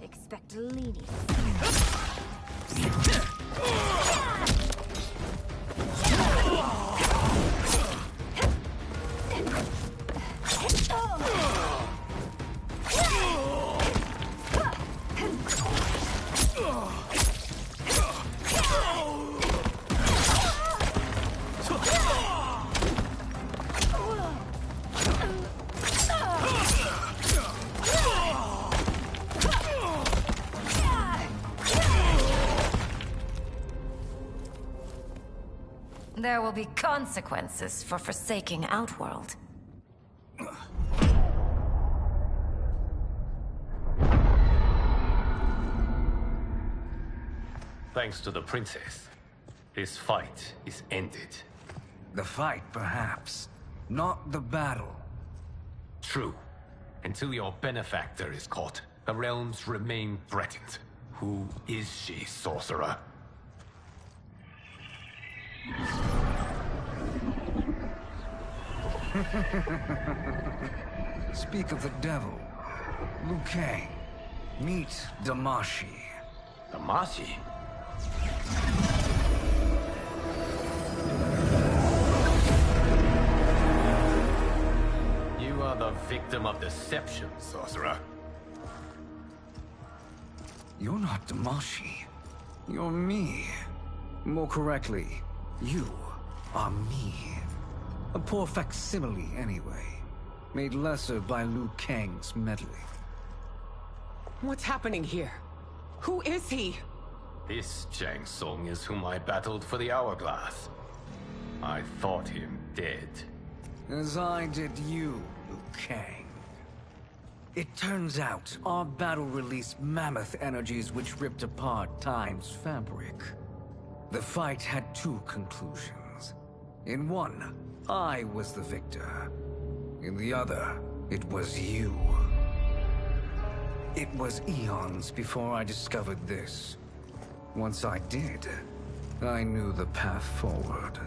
Expect leniency. There will be consequences for forsaking Outworld. Thanks to the princess, this fight is ended. The fight, perhaps. Not the battle. True. Until your benefactor is caught, the realms remain threatened. Who is she, sorcerer? Speak of the devil. Liu Kang. Meet Damashi. Damashi? You are the victim of deception, sorcerer. You're not Damashi. You're me. More correctly, you are me. A poor facsimile, anyway. Made lesser by Liu Kang's meddling. What's happening here? Who is he? This Shang Tsung is whom I battled for the Hourglass. I thought him dead. As I did you, Liu Kang. It turns out our battle released mammoth energies which ripped apart time's fabric. The fight had two conclusions. In one, I was the victor. In the other, it was you. It was eons before I discovered this. Once I did, I knew the path forward.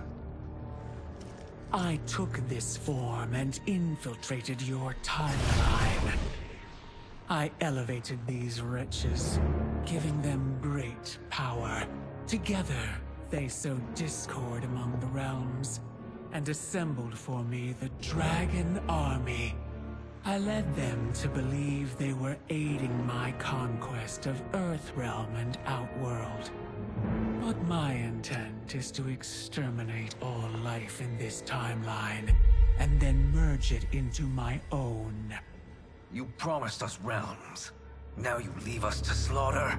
I took this form and infiltrated your timeline. I elevated these wretches, giving them great power. Together, they sowed discord among the realms, and assembled for me the Dragon Army. I led them to believe they were aiding my conquest of Earthrealm and Outworld. But my intent is to exterminate all life in this timeline, and then merge it into my own. You promised us realms. Now you leave us to slaughter?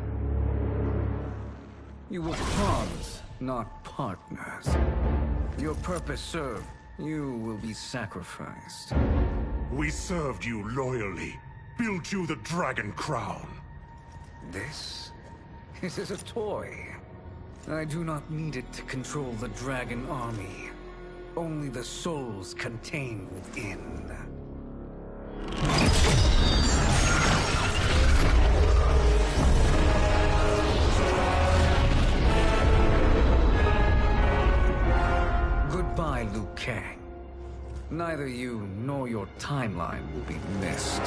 You were pawns, not partners. Your purpose served, you will be sacrificed. We served you loyally, built you the Dragon Crown. This is a toy. I do not need it to control the Dragon Army. Only the souls contained within. Goodbye, Liu Kang. Neither you nor your timeline will be missed.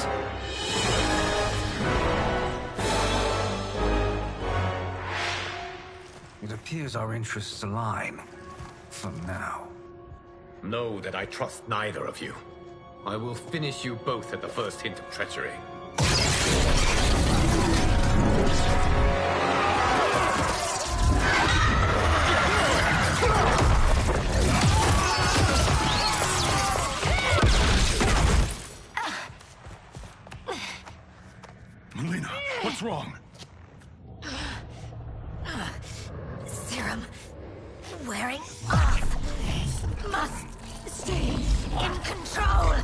It appears our interests align. For now. Know that I trust neither of you. I will finish you both at the first hint of treachery. Melina, what's wrong? Serum wearing off. Must stay in control.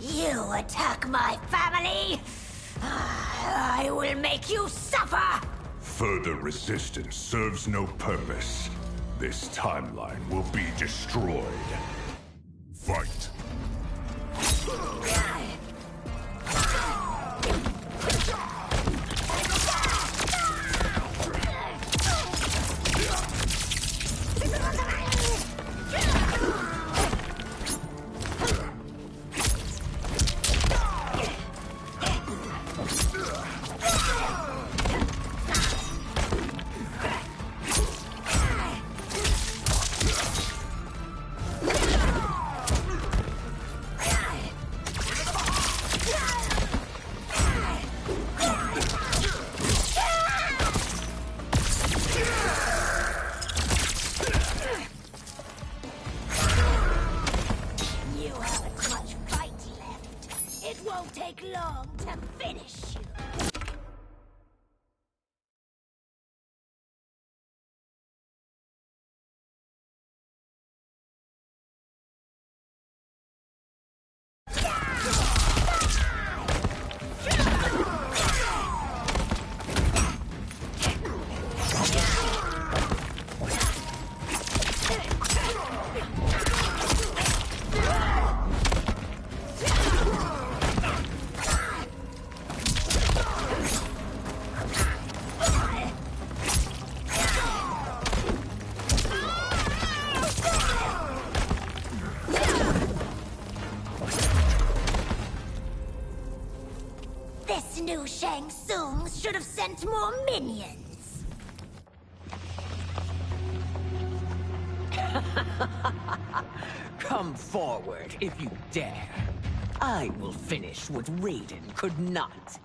You attack my family. I will make you suffer. Further resistance serves no purpose. This timeline will be destroyed. Fight. won't take long to finish you. This new Shang Tsung should have sent more minions. Come forward if you dare. I will finish what Raiden could not.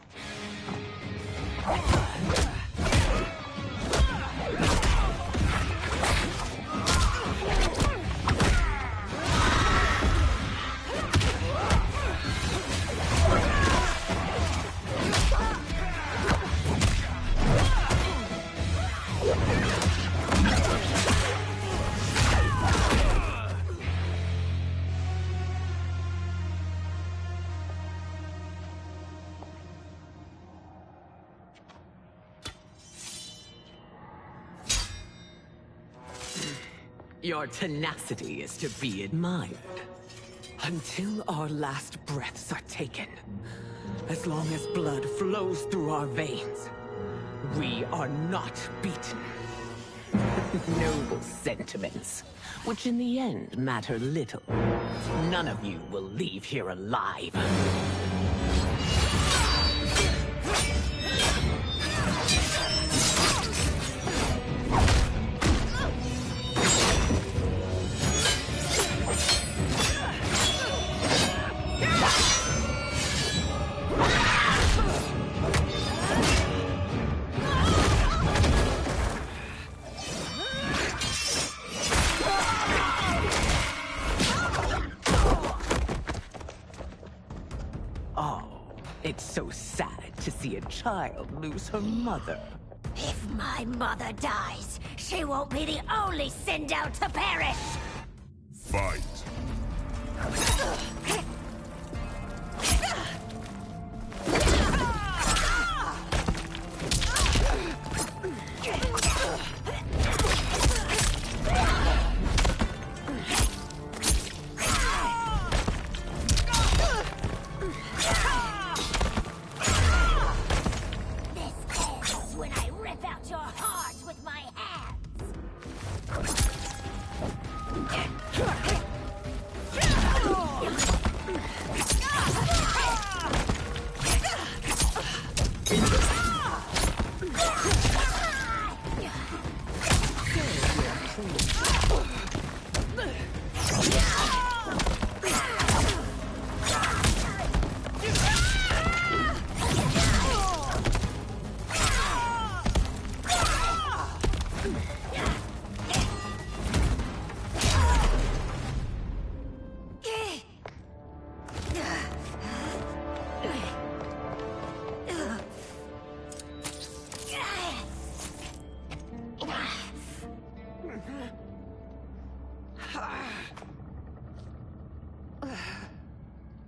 Your tenacity is to be admired. Until our last breaths are taken, as long as blood flows through our veins, we are not beaten. Noble sentiments, which in the end matter little. None of you will leave here alive. It's so sad to see a child lose her mother. If my mother dies, she won't be the only sinned out to perish! Fight.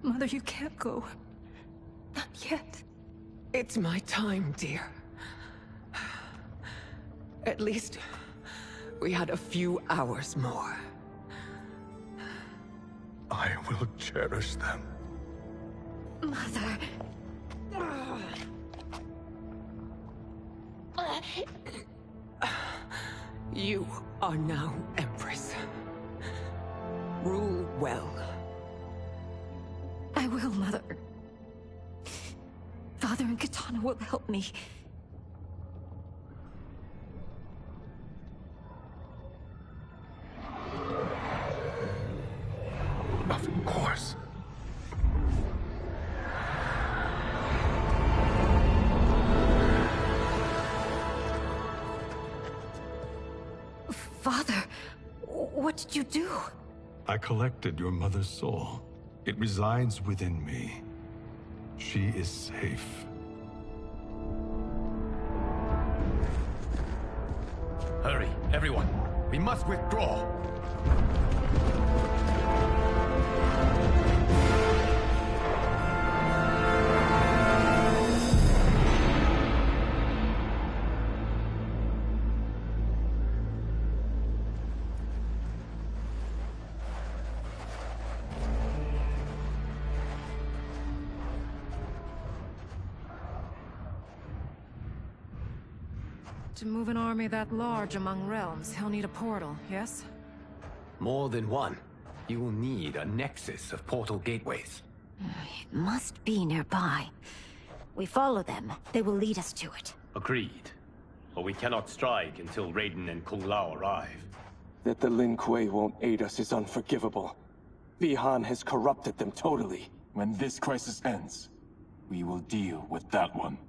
Mother, you can't go. Not yet. It's my time, dear. At least, we had a few hours more. I will cherish them. Mother. You are now Empress. Rule well. I will, Mother. Father and Katana will help me. Of course. Father, what did you do? I collected your mother's soul. It resides within me. she is safe. Hurry, everyone. We must withdraw. To move an army that large among realms, he'll need a portal, yes? More than one. You will need a nexus of portal gateways. It must be nearby. We follow them. They will lead us to it. Agreed. But we cannot strike until Raiden and Kung Lao arrive. That the Lin Kuei won't aid us is unforgivable. Bi-Han has corrupted them totally. When this crisis ends, we will deal with that one.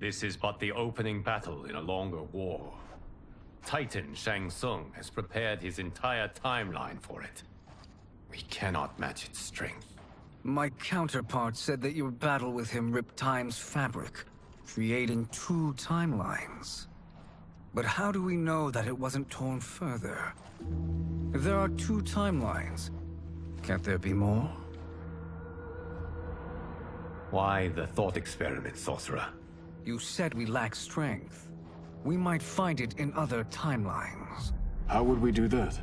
This is but the opening battle in a longer war. Titan Shang Tsung has prepared his entire timeline for it. We cannot match its strength. My counterpart said that your battle with him ripped time's fabric, creating two timelines. But how do we know that it wasn't torn further? If there are two timelines, can't there be more? Why the thought experiment, Sorcerer? You said we lack strength. We might find it in other timelines. How would we do that?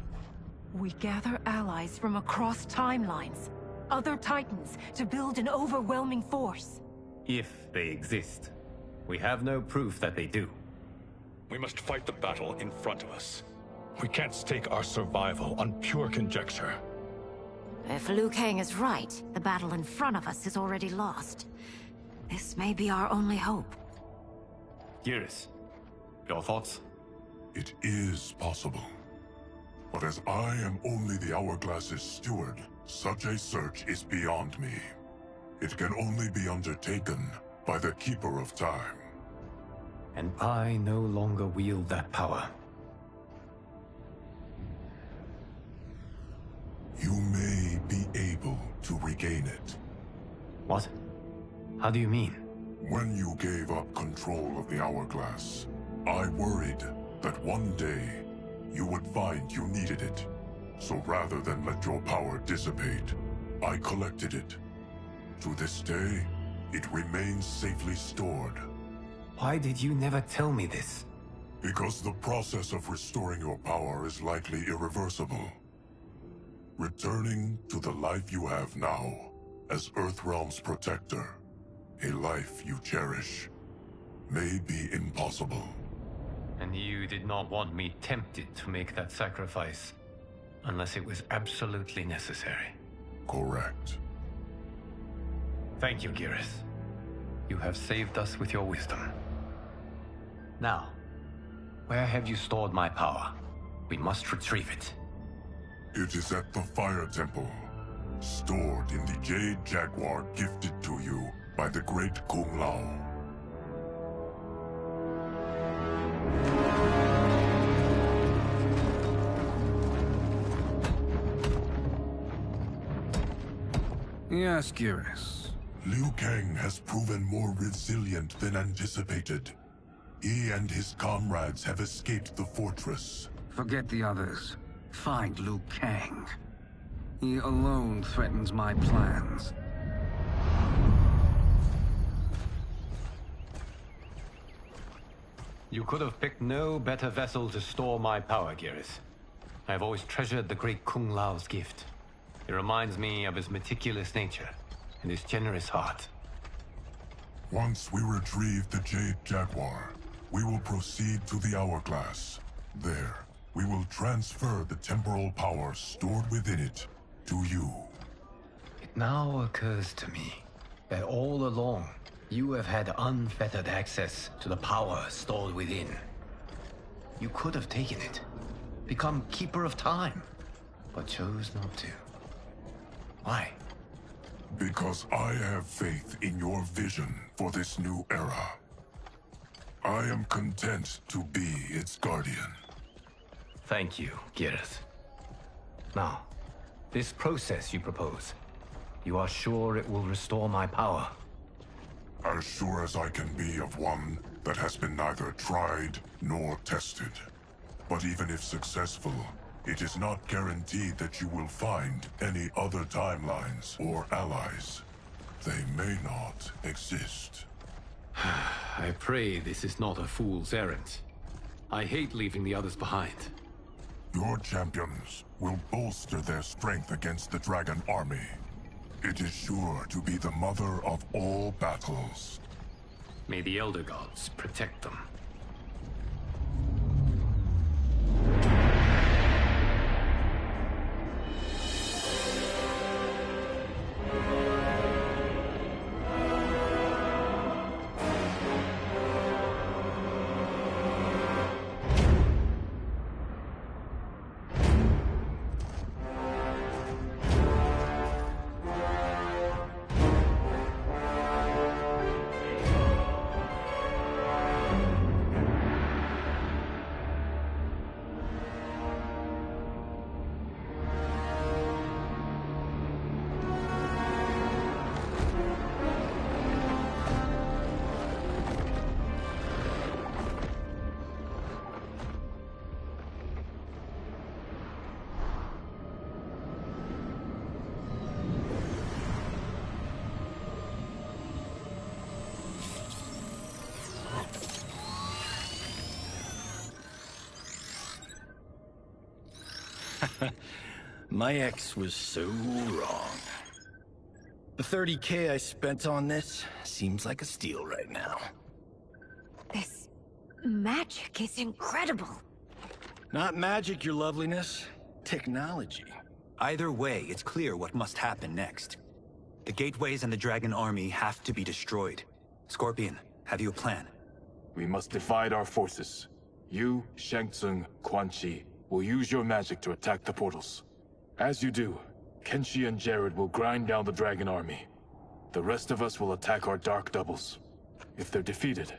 We gather allies from across timelines, other titans, to build an overwhelming force. If they exist. We have no proof that they do. We must fight the battle in front of us. We can't stake our survival on pure conjecture. If Liu Kang is right, the battle in front of us is already lost. This may be our only hope. Geras, your thoughts? It is possible. But as I am only the Hourglass's steward, such a search is beyond me. It can only be undertaken by the Keeper of Time. And I no longer wield that power. You may be able to regain it. What? How do you mean? When you gave up control of the Hourglass, I worried that one day you would find you needed it. So rather than let your power dissipate, I collected it. To this day, it remains safely stored. Why did you never tell me this? Because the process of restoring your power is likely irreversible. Returning to the life you have now, as Earthrealm's protector, a life you cherish, may be impossible. And you did not want me tempted to make that sacrifice, unless it was absolutely necessary. Correct. Thank you, Geras. You have saved us with your wisdom. Now, where have you stored my power? We must retrieve it. It is at the Fire Temple, stored in the Jade Jaguar gifted to you by the great Kung Lao. Yes, Geras. Liu Kang has proven more resilient than anticipated. He and his comrades have escaped the fortress. Forget the others. Find Liu Kang. He alone threatens my plans. You could have picked no better vessel to store my power, Geras. I have always treasured the great Kung Lao's gift. It reminds me of his meticulous nature and his generous heart. Once we retrieve the Jade Jaguar, we will proceed to the Hourglass. There, we will transfer the temporal power stored within it to you. It now occurs to me that all along, you have had unfettered access to the power stored within. You could have taken it, become Keeper of Time, but chose not to. Why? Because I have faith in your vision for this new era. I am content to be its guardian. Thank you, Geras. Now, this process you propose, you are sure it will restore my power? As sure as I can be of one that has been neither tried nor tested. But even if successful, it is not guaranteed that you will find any other timelines or allies. They may not exist. I pray this is not a fool's errand. I hate leaving the others behind. Your champions will bolster their strength against the Dragon Army. It is sure to be the mother of all battles. May the Elder Gods protect them. My ex was so wrong. The 30K I spent on this seems like a steal right now. This magic is incredible. Not magic, your loveliness. Technology. Either way, it's clear what must happen next. The gateways and the Dragon Army have to be destroyed. Scorpion, have you a plan? We must divide our forces. You, Shang Tsung, Quan Chi, will use your magic to attack the portals. As you do, Kenshi and Jared will grind down the Dragon Army. The rest of us will attack our Dark Doubles. If they're defeated,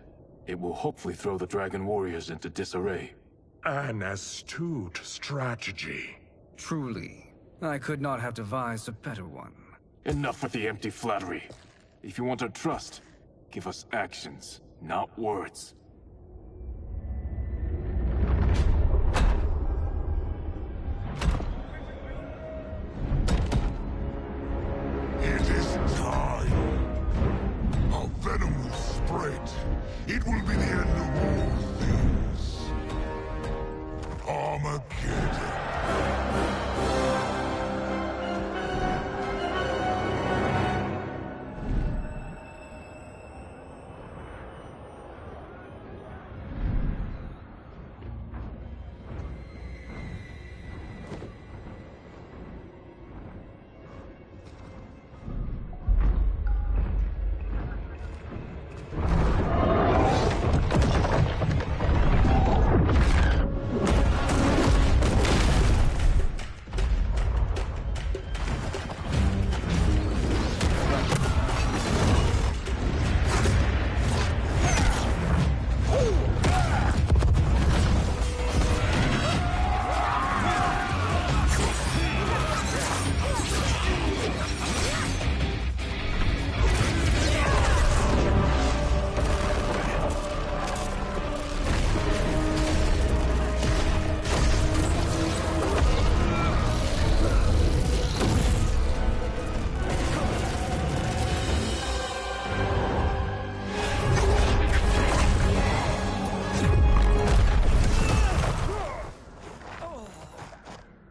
it will hopefully throw the Dragon Warriors into disarray. An astute strategy. Truly, I could not have devised a better one. Enough with the empty flattery. If you want our trust, give us actions, not words. It is time. Our venom will spread. It will be the end of all things. Armageddon.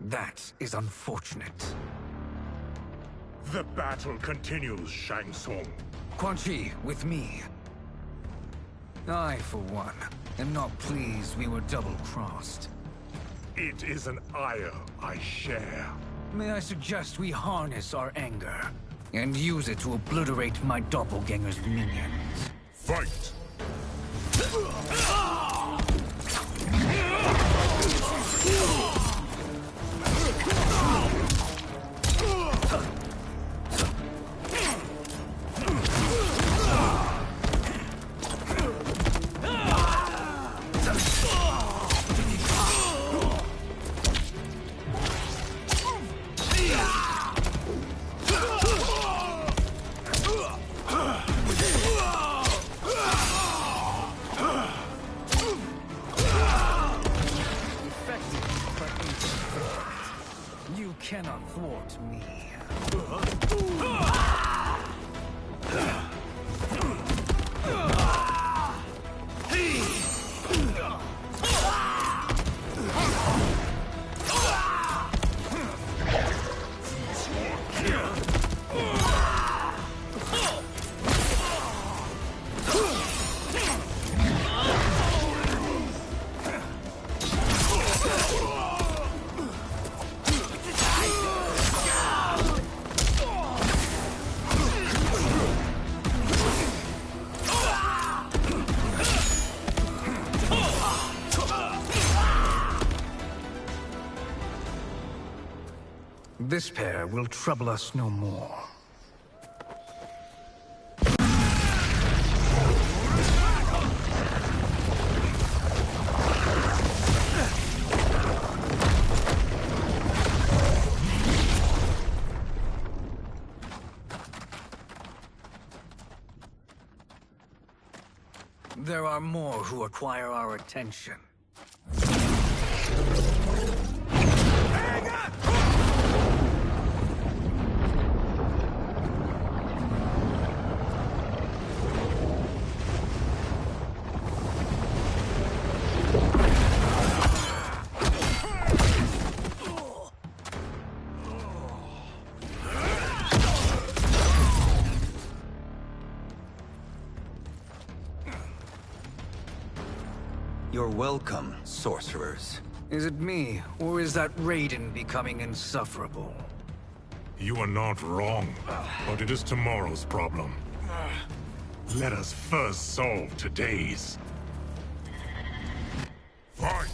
That is unfortunate. The battle continues, Shang Tsung. Quan Chi, with me. I, for one, am not pleased we were double-crossed. It is an ire I share. May I suggest we harness our anger and use it to obliterate my doppelganger's minions? Fight! fight me. This pair will trouble us no more. There are more who acquire our attention. You're welcome, sorcerers. Is it me, or is that Raiden becoming insufferable? You are not wrong, but it is tomorrow's problem. Let us first solve today's. Fight!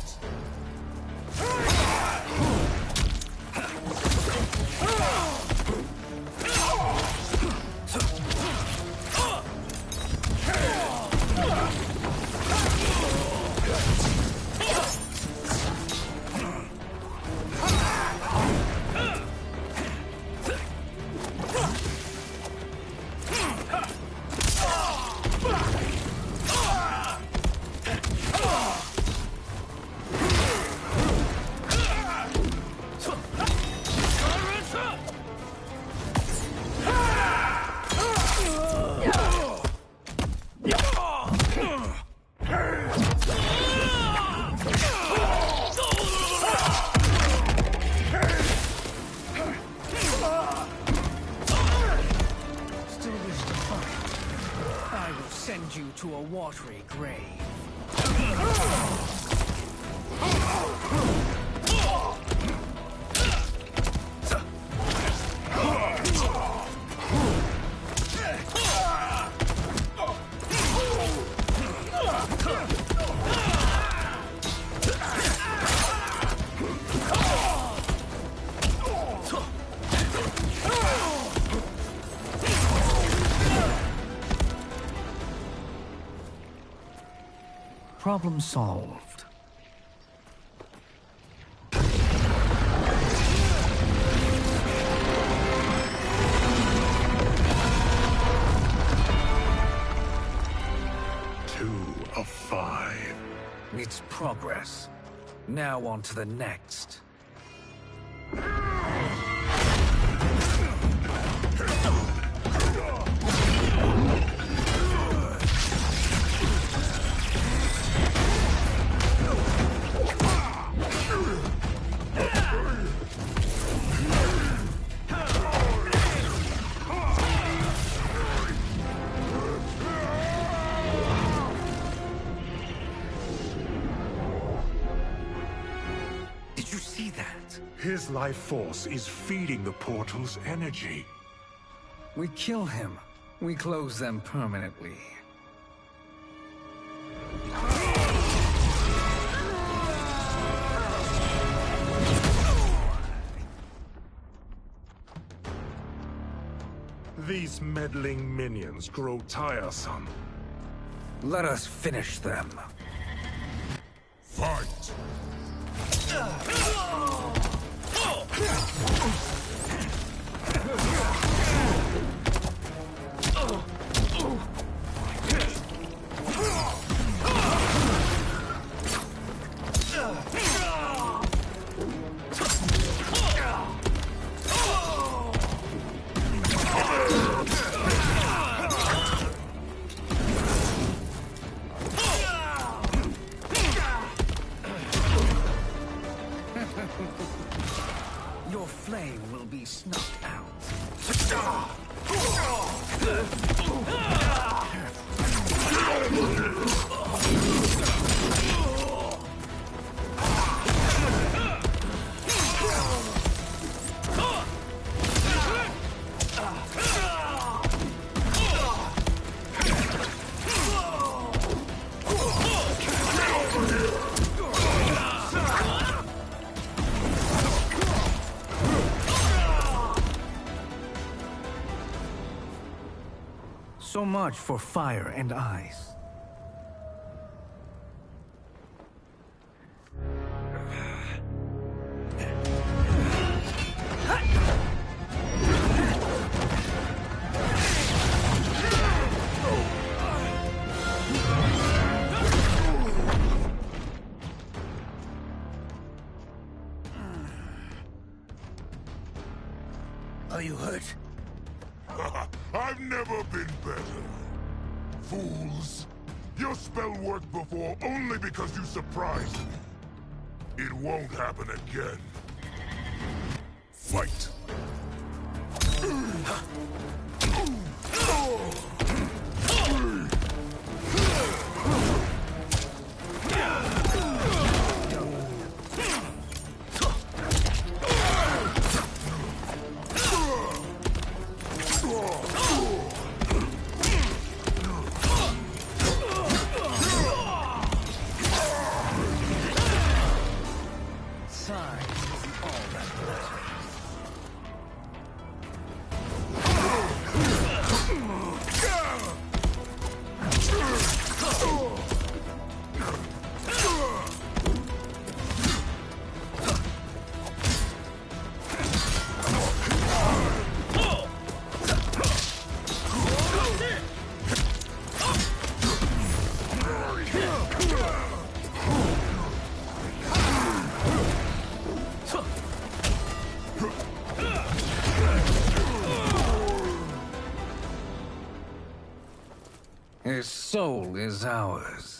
Send you to a watery grave. Problem solved. Two of 5. It's progress. Now on to the next. Did you see that? His life force is feeding the portal's energy. We kill him. We close them permanently. These meddling minions grow tiresome. Let us finish them. Fight! So much for fire and ice. Are you hurt? I've never been better. Fools! Your spell worked before only because you surprised me. It won't happen again. Fight! His soul is ours.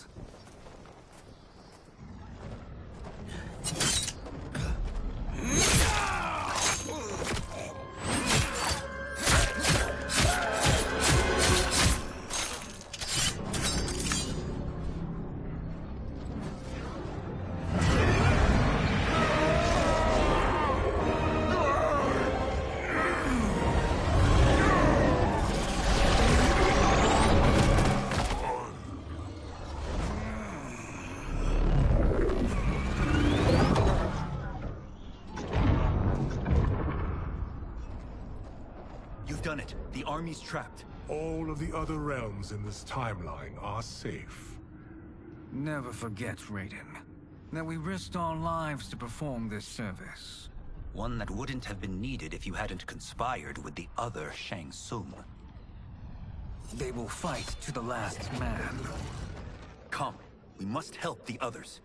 Done it. The army's trapped. All of the other realms in this timeline are safe. Never forget, Raiden, that we risked our lives to perform this service. One that wouldn't have been needed if you hadn't conspired with the other Shang Tsung. They will fight to the last man. Come, we must help the others.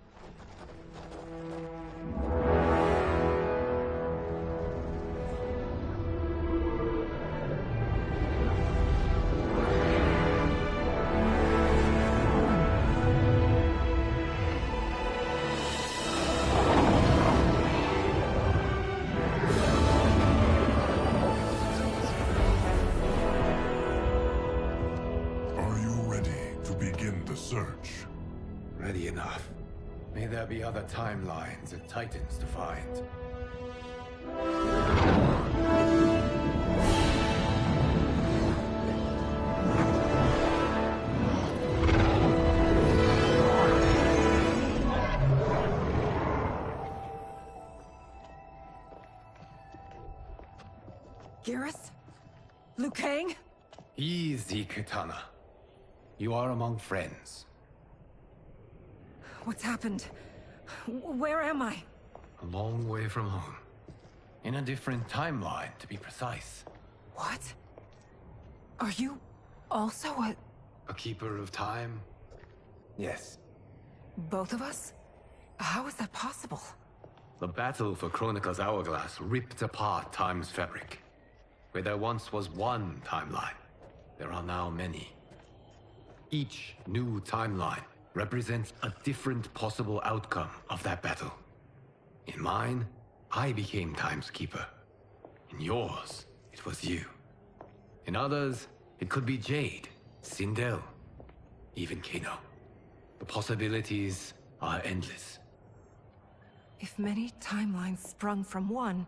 Search. Ready enough. May there be other timelines and titans to find. Garrus? Liu Kang? Easy, Kitana. You are among friends. What's happened? Where am I? A long way from home. In a different timeline, to be precise. What? Are you also a keeper of time? Yes. Both of us? How is that possible? The battle for Chronica's Hourglass ripped apart time's fabric. Where there once was one timeline, there are now many. Each new timeline represents a different possible outcome of that battle. In mine, I became Time's Keeper. In yours, it was you. In others, it could be Jade, Sindel, even Kano. The possibilities are endless. If many timelines sprung from one,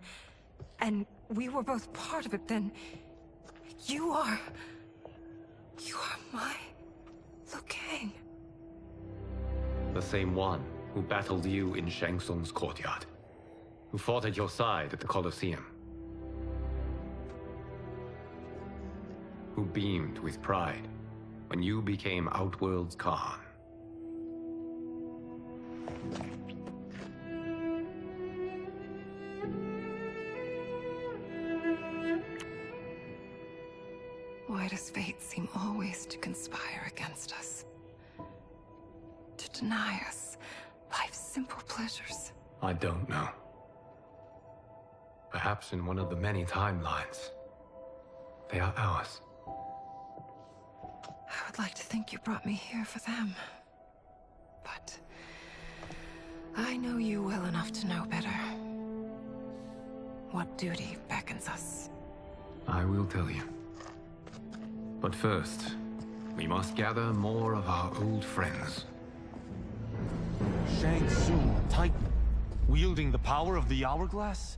and we were both part of it, then you are my Liu Kang. The same one who battled you in Shang Tsung's courtyard. Who fought at your side at the Colosseum. Who beamed with pride when you became Outworld's Khan. Why does fate seem always to conspire against us? To deny us life's simple pleasures? I don't know. Perhaps in one of the many timelines, they are ours. I would like to think you brought me here for them. But I know you well enough to know better. What duty beckons us? I will tell you. But first, we must gather more of our old friends. Shang Tsung, Titan, wielding the power of the Hourglass?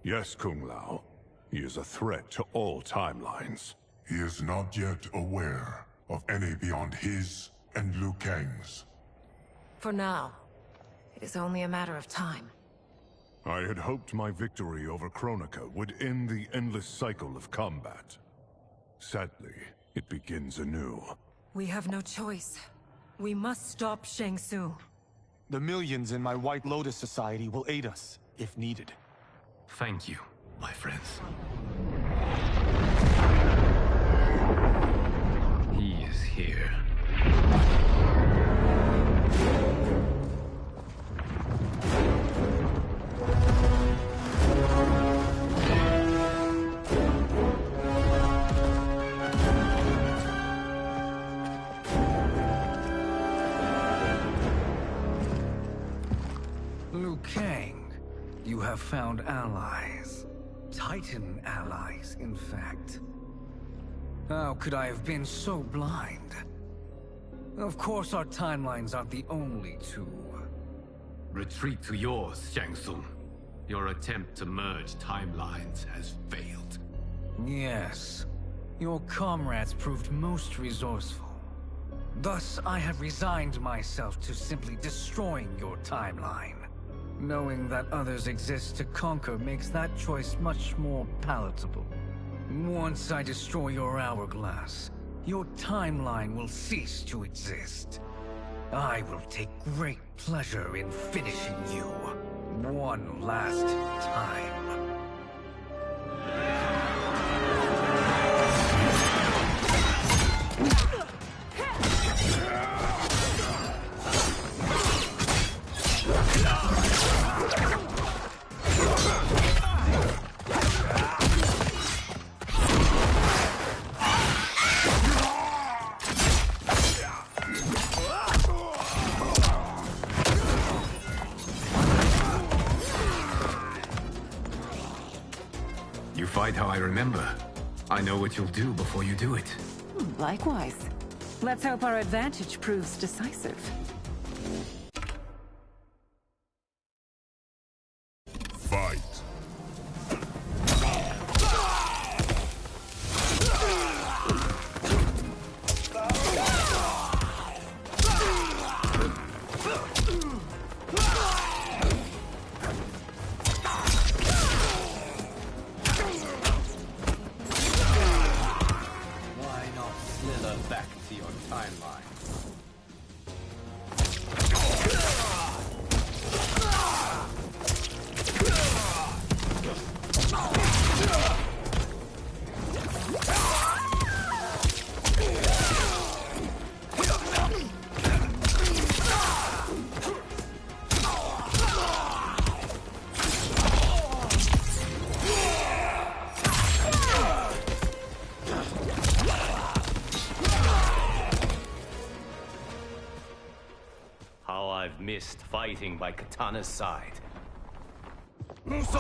Yes, Kung Lao. He is a threat to all timelines. He is not yet aware of any beyond his and Liu Kang's. For now, it is only a matter of time. I had hoped my victory over Kronika would end the endless cycle of combat. Sadly, it begins anew. We have no choice. We must stop Shang Tsung. The millions in my White Lotus Society will aid us, if needed. Thank you, my friends. He is here. Liu Kang, you have found allies. Titan allies, in fact. How could I have been so blind? Of course our timelines aren't the only two. Retreat to yours, Shang Tsung. Your attempt to merge timelines has failed. Yes. Your comrades proved most resourceful. Thus, I have resigned myself to simply destroying your timeline. Knowing that others exist to conquer makes that choice much more palatable. Once I destroy your hourglass, your timeline will cease to exist. I will take great pleasure in finishing you one last time. You fight how I remember. I know what you'll do before you do it. Likewise. Let's hope our advantage proves decisive. Fight! Why not slither back to your timeline? How I've missed fighting by Katana's side. Let's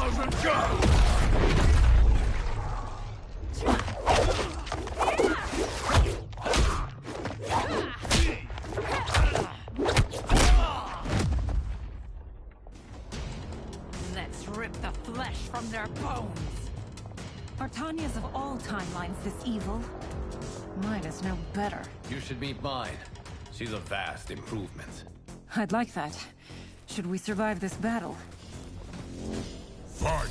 rip the flesh from their bones. Are Tanya's of all timelines this evil? Mine is no better. You should meet mine. She's a vast improvement. I'd like that. Should we survive this battle? Fight!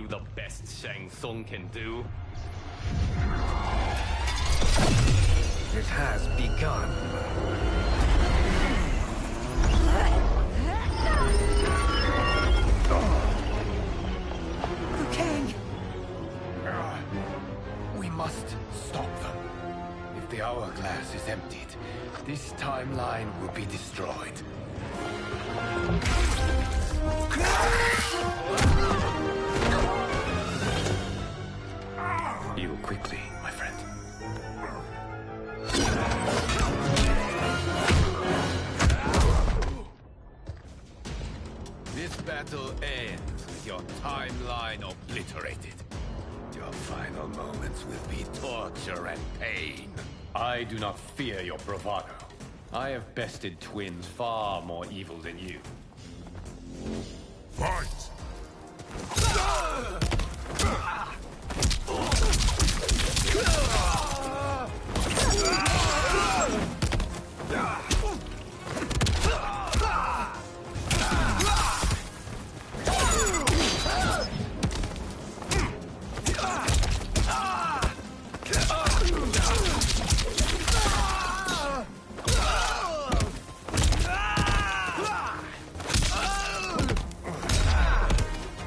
you the best Shang Tsung can do? It has begun. Liu Kang! We must stop them. If the hourglass is emptied, this timeline will be destroyed. Heal quickly, my friend. This battle ends with your timeline obliterated. Your final moments will be torture and pain. I do not fear your bravado. I have bested twins far more evil than you. Fight!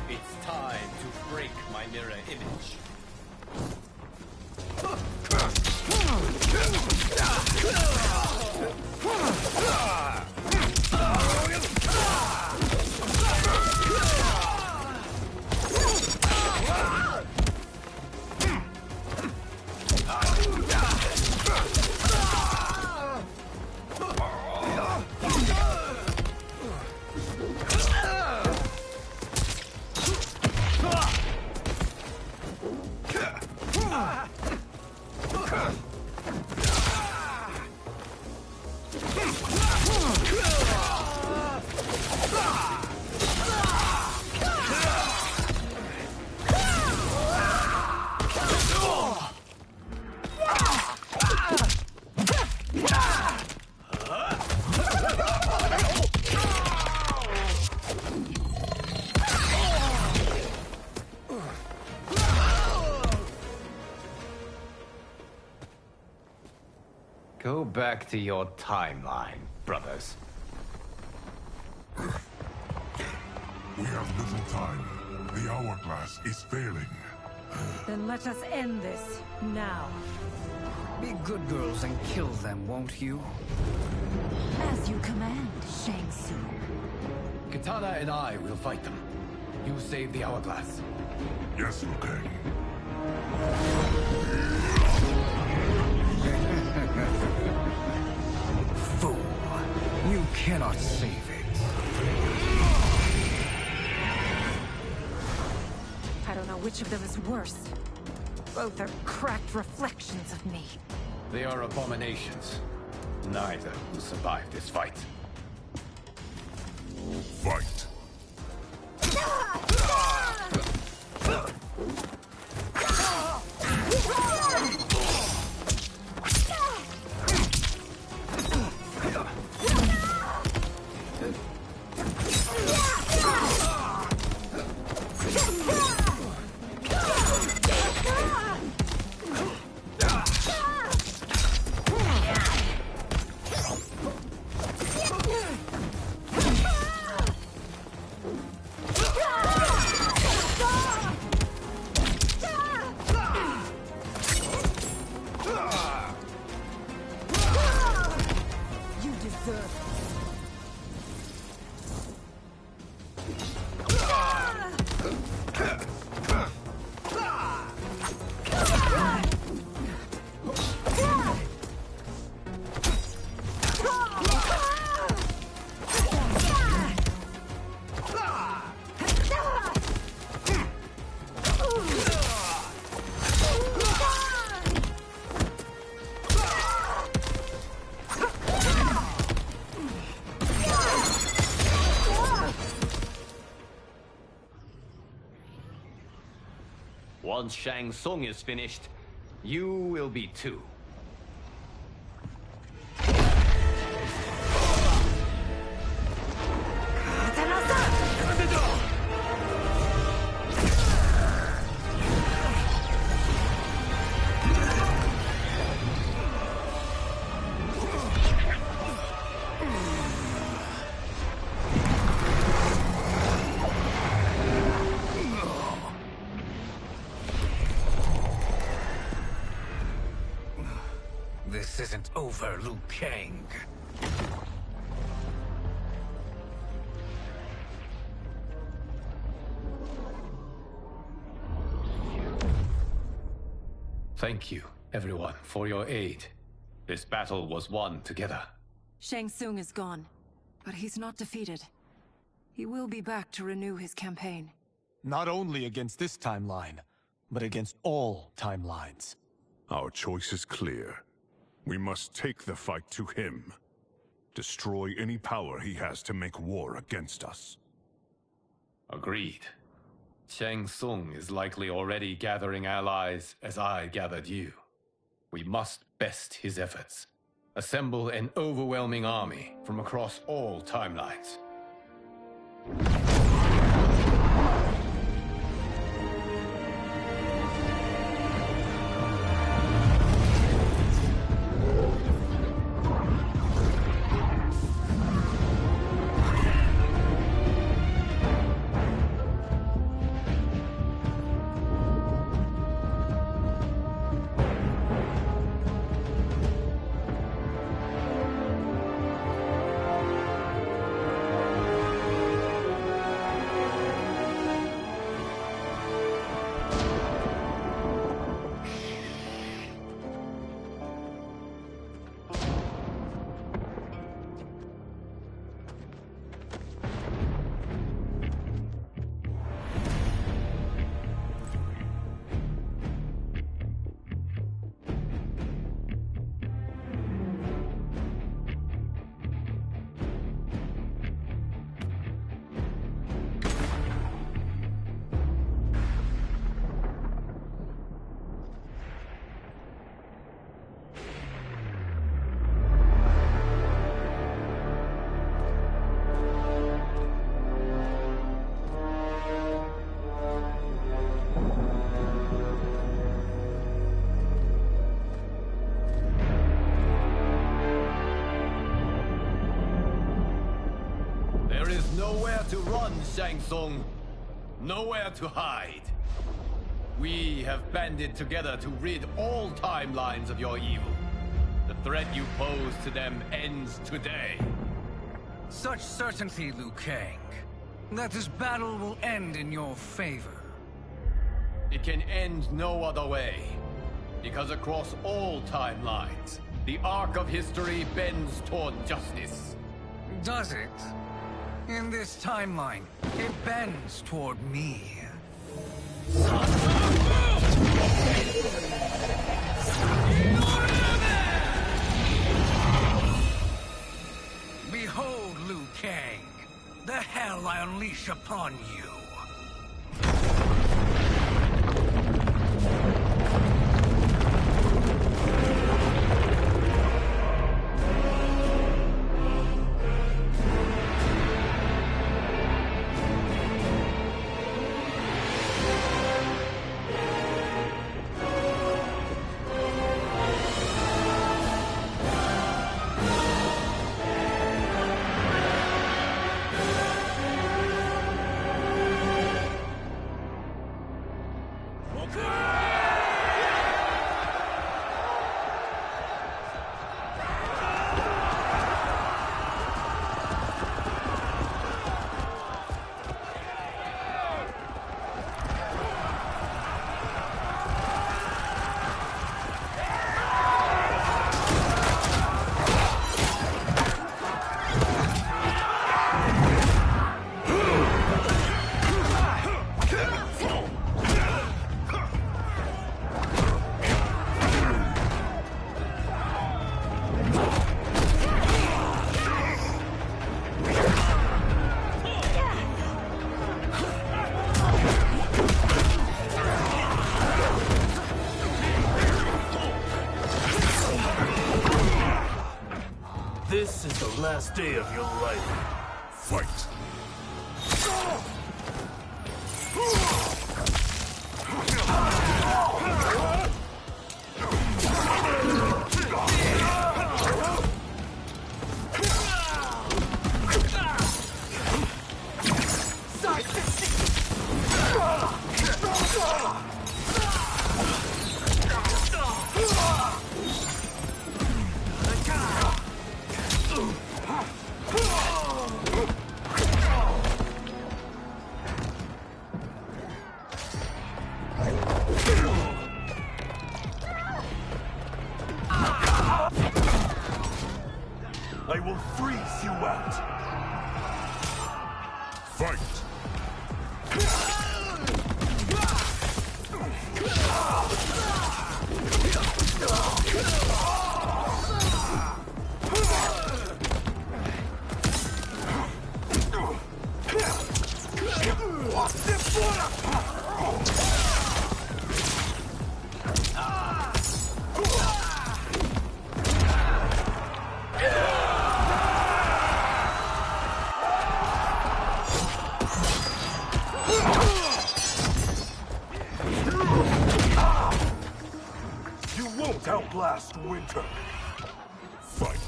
It's time to break my mirror image. Go back to your timeline, brothers. We have little time. The hourglass is failing. Then let us end this, now. Be good girls and kill them, won't you? As you command, Shang Tsung. Katana and I will fight them. You save the hourglass. Yes, Liu Kang. Fool. You cannot save it. I don't know which of them is worse. Both are cracked reflections of me. They are abominations. Neither will survive this fight. Fight! Once Shang Tsung is finished, you will be too. over, Liu Kang. Thank you, everyone, for your aid. This battle was won together. Shang Tsung is gone, but he's not defeated. He will be back to renew his campaign. Not only against this timeline, but against all timelines. Our choice is clear. We must take the fight to him. Destroy any power he has to make war against us. Agreed. Shang Tsung is likely already gathering allies as I gathered you. We must best his efforts. Assemble an overwhelming army from across all timelines. There is nowhere to run, Shang Tsung. Nowhere to hide. We have banded together to rid all timelines of your evil. The threat you pose to them ends today. Such certainty, Liu Kang, that this battle will end in your favor. It can end no other way. Because across all timelines, the arc of history bends toward justice. Does it? In this timeline, it bends toward me. Behold, Liu Kang, the hell I unleash upon you. This is the last day of your life. Fight! I will freeze you out! Fight! You won't outlast winter! Fight!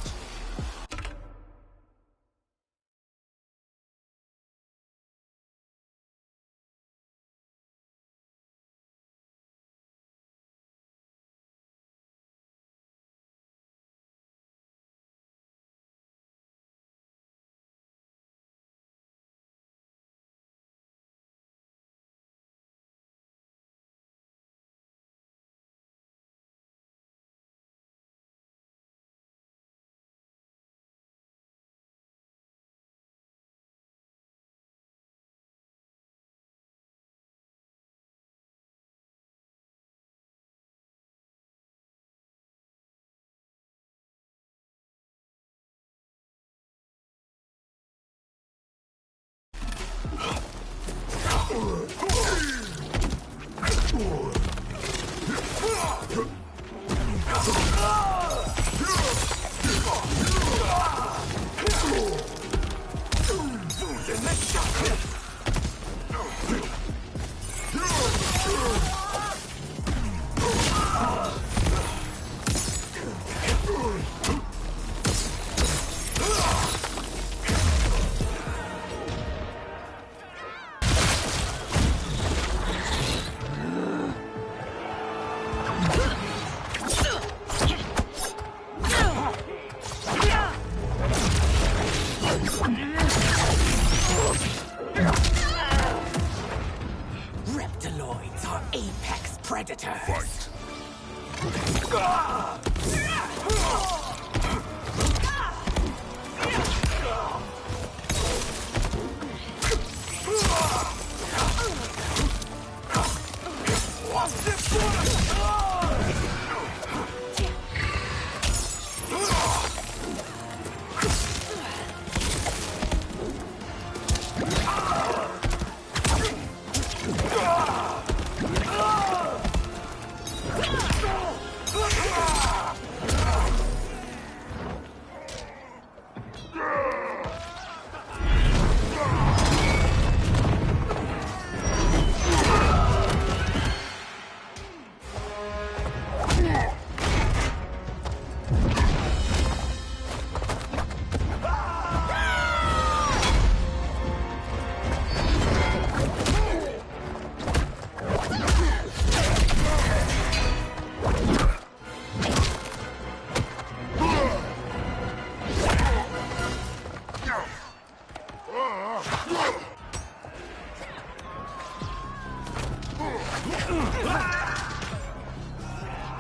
Reptiloids are apex predators. Fight!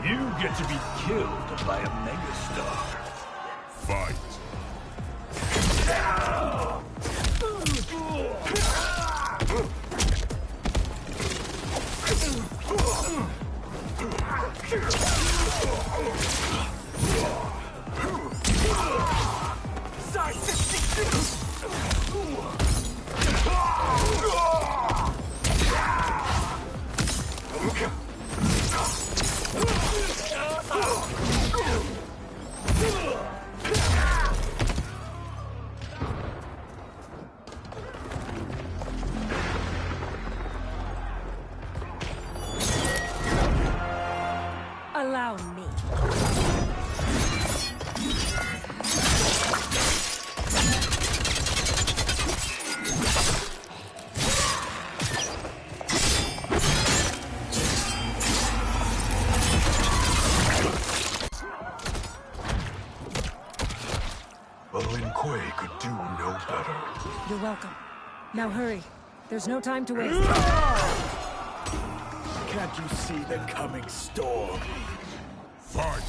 You get to be killed by a megastar. Fight! Allow me. Lin Kuei could do no better. You're welcome. Now hurry. There's no time to waste. Can't you see the coming storm? Fight!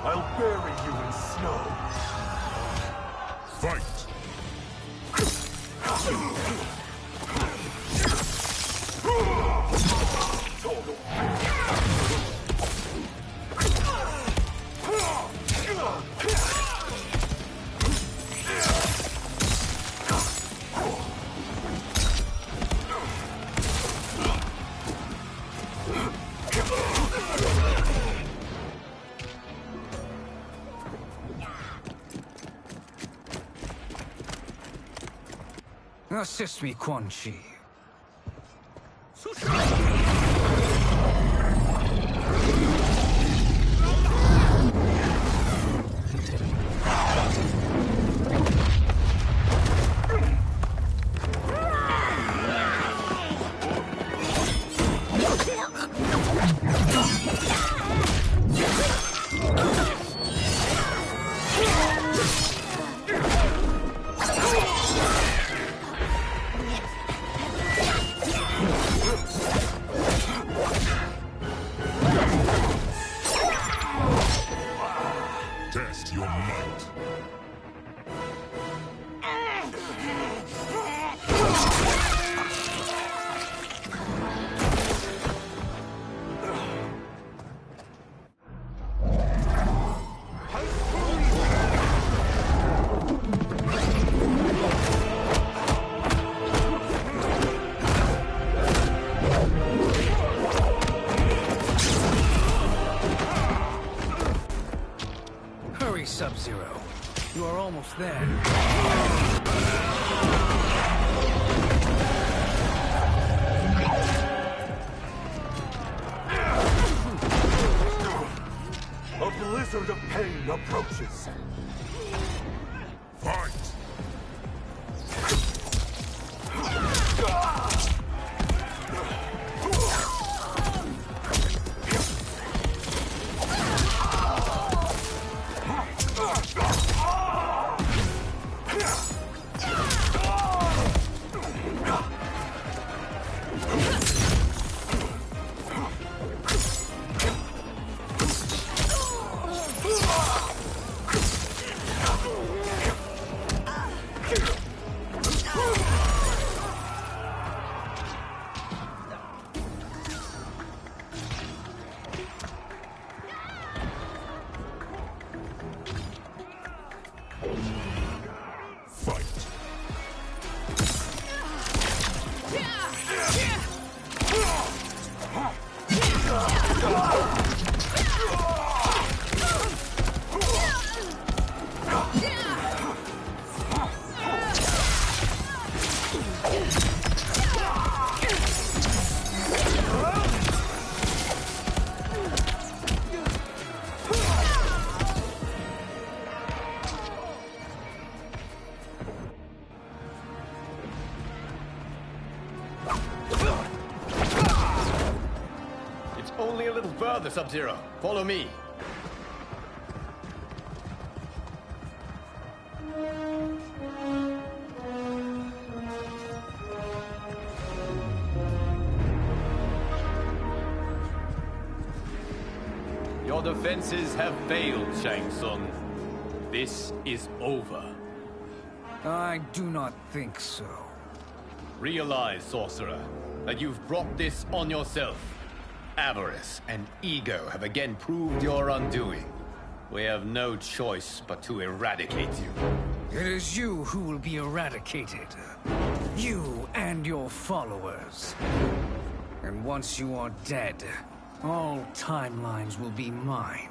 I'll bury you in snow. Fight! Assist me, Quan Chi. Test your might. Hurry, Sub-Zero. You are almost there. A blizzard of pain approaches. Fight! It's only a little further, Sub-Zero. Follow me. Your defenses have failed, Shang Tsung. This is over. I do not think so. Realize, Sorcerer, that you've brought this on yourself. Avarice and ego have again proved your undoing. We have no choice but to eradicate you. It is you who will be eradicated. You and your followers. And once you are dead, all timelines will be mine.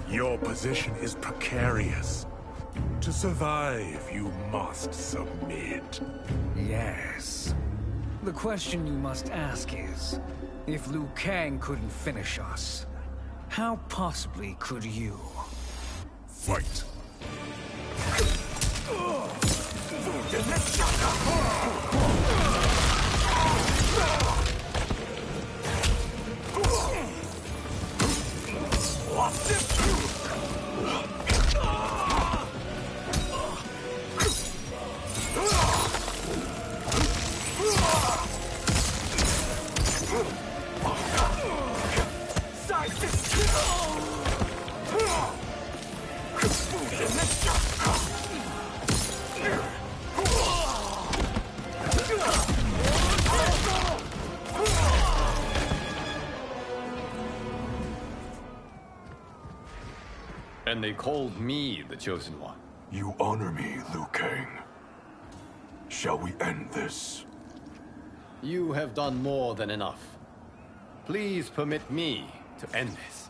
Your position is precarious. To survive, you must submit. Yes. The question you must ask is, if Liu Kang couldn't finish us, how possibly could you? Fight. And they called me the Chosen One. You honor me, Liu Kang. Shall we end this? You have done more than enough. Please permit me to end this.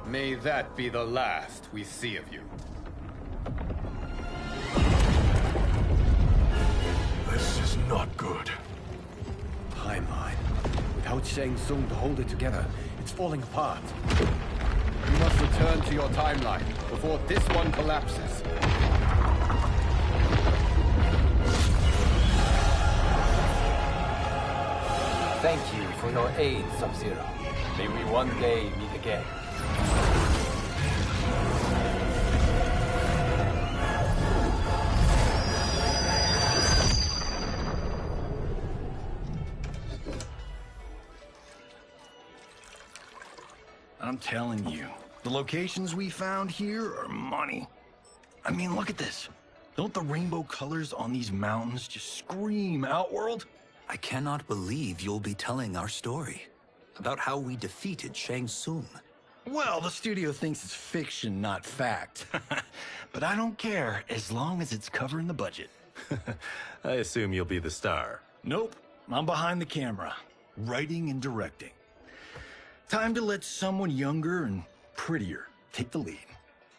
May that be the last we see of you. This is not good. Timeline. Without Shang Tsung to hold it together, it's falling apart. You must return to your timeline before this one collapses. Thank you for your aid, Sub-Zero. May we one day meet again. I'm telling you, the locations we found here are money. I mean, look at this. Don't the rainbow colors on these mountains just scream Outworld? I cannot believe you'll be telling our story about how we defeated Shang Tsung. Well, the studio thinks it's fiction, not fact. But I don't care, as long as it's covering the budget. I assume you'll be the star. Nope, I'm behind the camera, writing and directing. Time to let someone younger and prettier take the lead.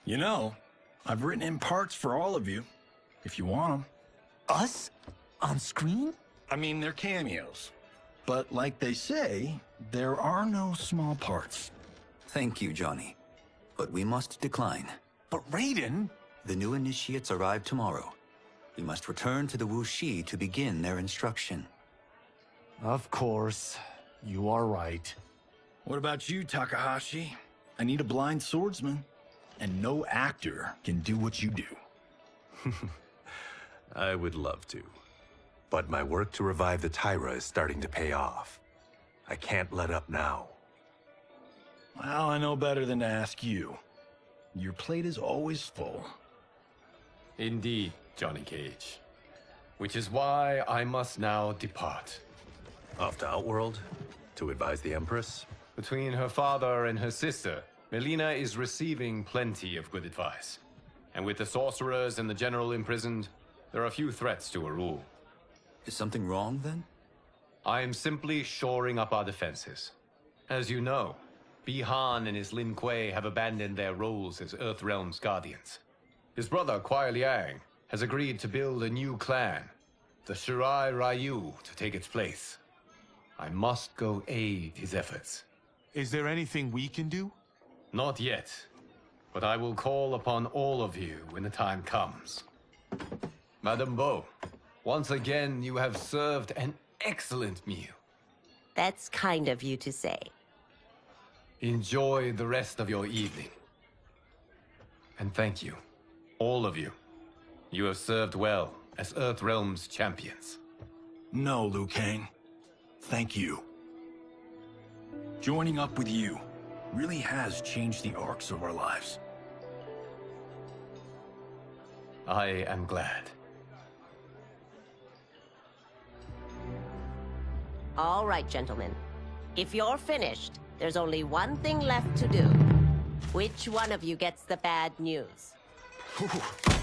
You know, I've written in parts for all of you, if you want them. Us? On screen? I mean, they're cameos. But like they say, there are no small parts. Thank you, Johnny. But we must decline. But Raiden? The new initiates arrive tomorrow. We must return to the Wuxi to begin their instruction. Of course. You are right. What about you, Takahashi? I need a blind swordsman. And no actor can do what you do. I would love to. But my work to revive the Tyra is starting to pay off. I can't let up now. Well, I know better than to ask you. Your plate is always full. Indeed, Johnny Cage. Which is why I must now depart. Off to Outworld? To advise the Empress? Between her father and her sister, Melina is receiving plenty of good advice. And with the sorcerers and the general imprisoned, there are few threats to her rule. Is something wrong, then? I am simply shoring up our defenses. As you know, Bi-Han and his Lin Kuei have abandoned their roles as Earthrealm's guardians. His brother, Kuai Liang, has agreed to build a new clan, the Shirai Ryu, to take its place. I must go aid his efforts. Is there anything we can do? Not yet, but I will call upon all of you when the time comes. Madame Bo, once again you have served an excellent meal. That's kind of you to say. Enjoy the rest of your evening. And thank you, all of you. You have served well as Earthrealm's champions. No, Liu Kang. Thank you. Joining up with you really has changed the arcs of our lives. I am glad. All right, gentlemen. If you're finished, there's only one thing left to do. Which one of you gets the bad news?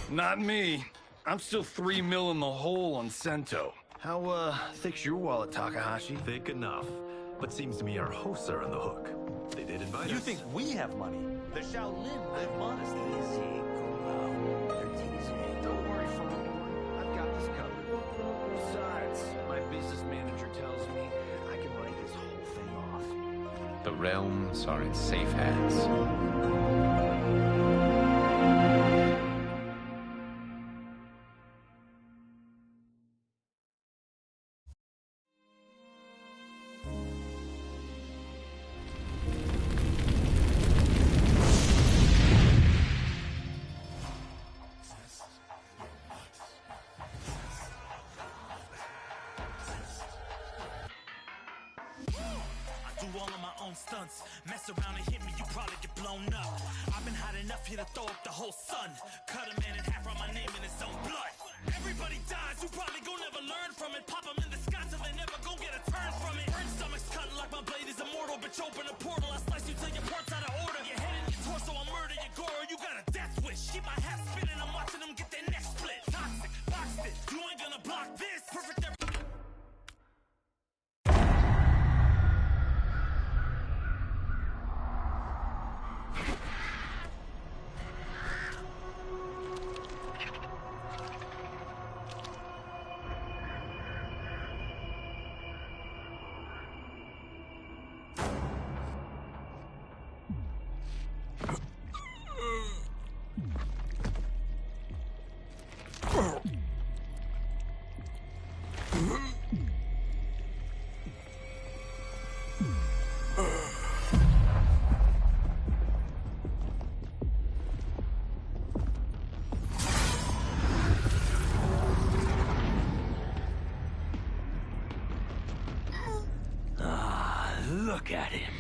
Not me. I'm still 3 mil in the hole on Sento. How, thick's your wallet, Takahashi? Thick enough. But seems to me our hosts are on the hook. They did invite us. You think we have money? The Shaolin live modestly. Easy, cool. They're teasing. Don't worry, Fondor. I've got this covered. Besides, my business manager tells me I can write this whole thing off. The realms are in safe hands. All of my own stunts. Mess around and hit me, you probably get blown up. I've been hot enough here to throw up the whole sun. Cut a man in half, write my name in his own blood. Everybody dies, you probably gon' never learn from it. Pop them in the sky till they never gon' get a turn from it. Burn stomachs cutting like my blade is immortal. Bitch, open a portal, I slice you till your parts out of order. Your head and your torso, I murder your gore. You got a death wish. Keep my hat spinning, I'm watching them get their neck split. Toxic, boxed it, you ain't gonna block this. Perfect every Look at him,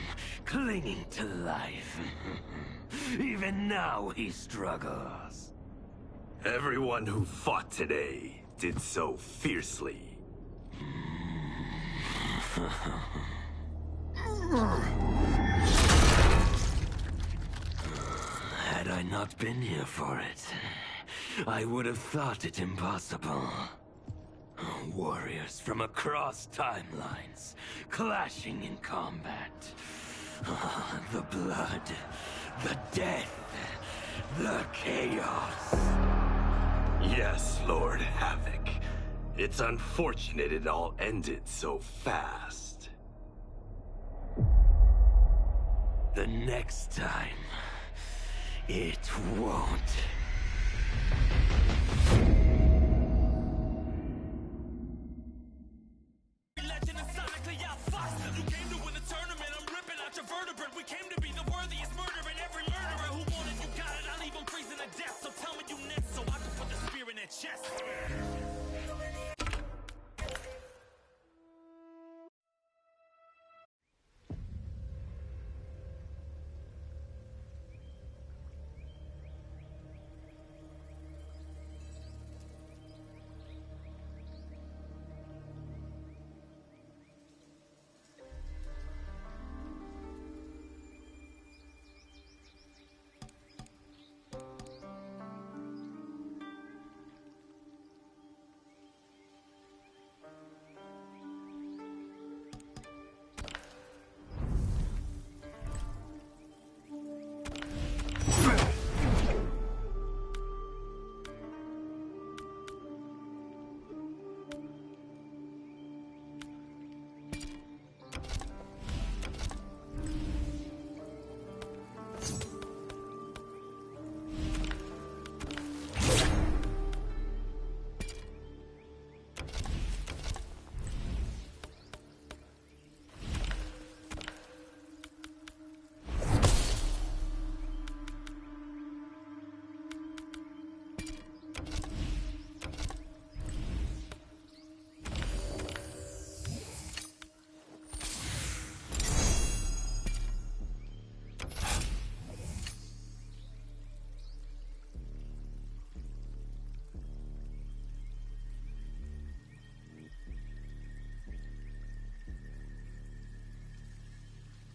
clinging to life. Even now he struggles. Everyone who fought today did so fiercely. Had I not been here for it, I would have thought it impossible. Warriors from across timelines, clashing in combat. The blood, the death, the chaos. Yes, Lord Havoc. It's unfortunate it all ended so fast. The next time, it won't.